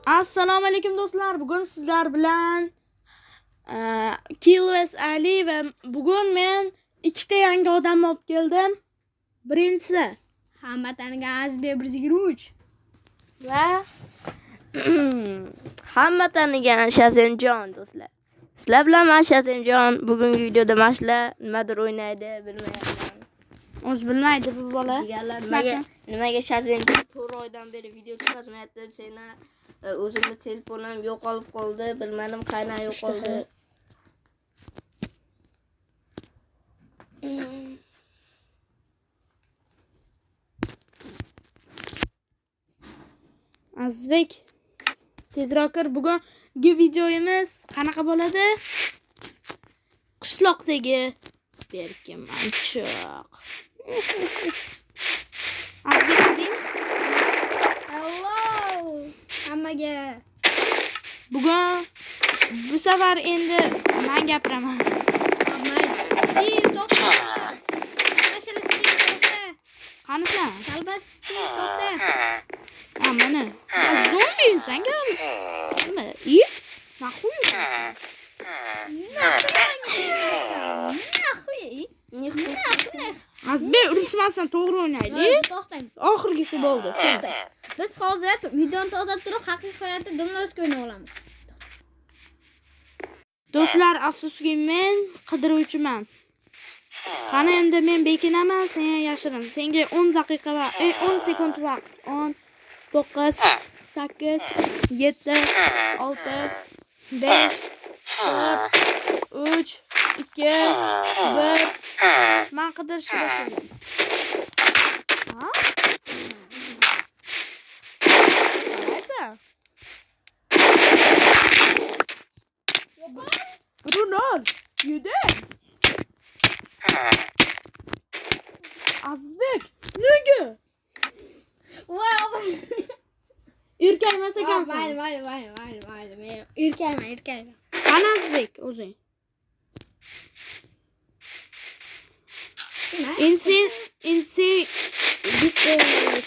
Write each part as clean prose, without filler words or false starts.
Assalomu alaykum do'stlar. Bugun sizlar bilan Kilves Ali va bugun men ikkita yangi odam olib keldim. Birinchisi hamma tanigan Azbe 123 va hamma tanigan Shazemjon do'stlar. Sizlar bilan men Shazemjon bugungi videoda mashla nimadir o'ynaydi, bilmayapman. O'zi bilmaydi bu bola. Nimaga Shazemjon 4 oydan beri video chiqarmayapti desanglar, o'zimni telefonim yo'qolib qoldi, bilmadim qayerdan yo'qoldi. Azbek, tezroq kir. Bugungi videomiz qanaqa bo'ladi? Qishloqdagi berkimanchoq. Azbek deng. Hello hammaga. Bugun bu safar endi men gapiraman. Steve to'xta. Mashina Steve to'xta. Qanaqa? Qalbas Steve to'xta. Mana. Zombiysan gal. Nima? Naxuy? Azbek urishmasan, to'g'ri o'ynaylik. To'xtang. Oxirgisi bo'ldi. Biz hozir videoni to'xtatib turib haqiqiy hayotda Domlarovskiy o'ynay olamiz. Do'stlar, afsuski men qidiruvchiman. Qani endi men bekinaman, sen yashirin. Senga 10 daqiqa va 10 sekund vaqt. 10 9 8 7 6 5 4 3 2 1 men qidirishga boshlayman. Ha? Neyse. Ronald, yedi. Azbek, nega? Voy, Erkakmasa ekansan. mayli. Erkakman. Qani Azbek o'zing?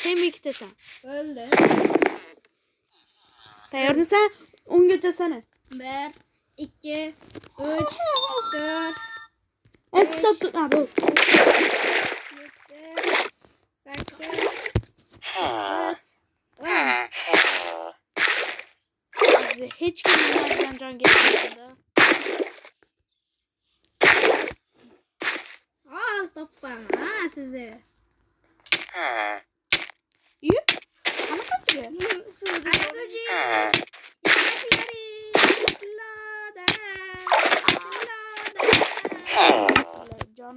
Sen bekitasan. Bo'ldi. Tayyormisan? 10 gacha sana. 1 2 3 4 Stop. Ha, bu. 8 hech kim bilmaydigan jonga kelganda. Stoppan. Sizni. Qanaqasiga?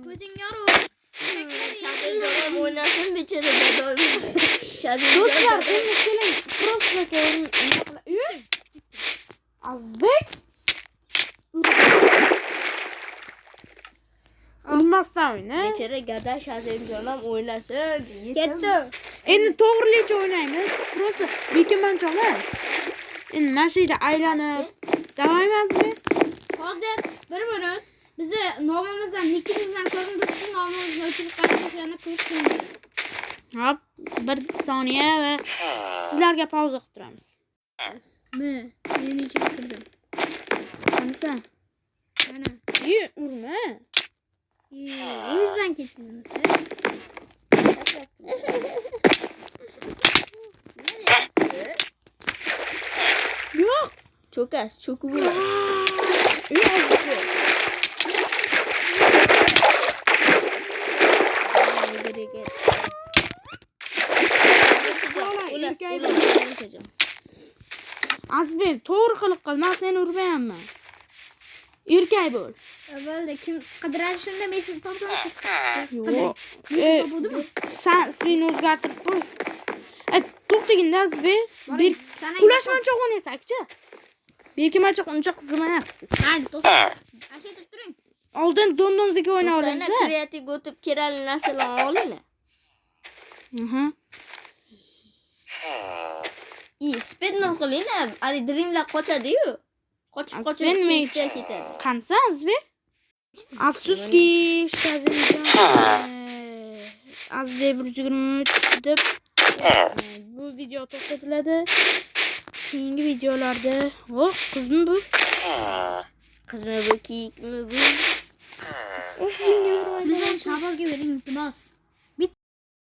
Ko'zing yorug'. Shazemjon o'ynasin bechara doim. Do'stlar, endi keling, prostaga Azbek. Urmasdan o'yna. Bechara gada Shazemjon ham o'ynasin. Ketdi. Endi to'g'rilicha o'ynaymiz. Prosta bekimanchoq emas. Endi mashina aylanib. Davay emasmi? Hozir 1 minut. Bizni nomimizdan, nikimizdan ko'rinib turibdi, nomimizni o'chirib qo'yishlarni ko'rish qiyin. Hop, 1 soniya va sizlarga pauza qilib turamiz. Men ichiga kirdim. Qanisa? Mana. Urma. O'zingizdan ketdingizmi siz? Yo'q. Cho'kib bo'lasiz. Azbek, to'g'ri qilib qil. Men seni urmayapman. Erkak bo'l. Bo'ldi. Kim qidiradi shunda men sizni topolmaysiz. Yo'q. Sen ismini o'zgartirib qo'y. To'xtagin Azbek. Kulashmanchoq o'ynaysak-chi. Berkimanchoq uncha qizimayapti. Mayli, to'xta. Ashada turing. Oldin domdomizga o'yna olamiz. Kreativ o'tib kerakli narsalarni olinglar. Spednom qilinglar. Ali Dreamlar qochadi-yu. Qochib ketadi. Qansa Azbek? Afsuski, Shazemjon Azbek 123 deb bu video to'xtatiladi. keyingi videolarda. Oh, qizmi bu? Qizmi bu, kiyikmi bu? Telefon Shaboga bering, iltimos.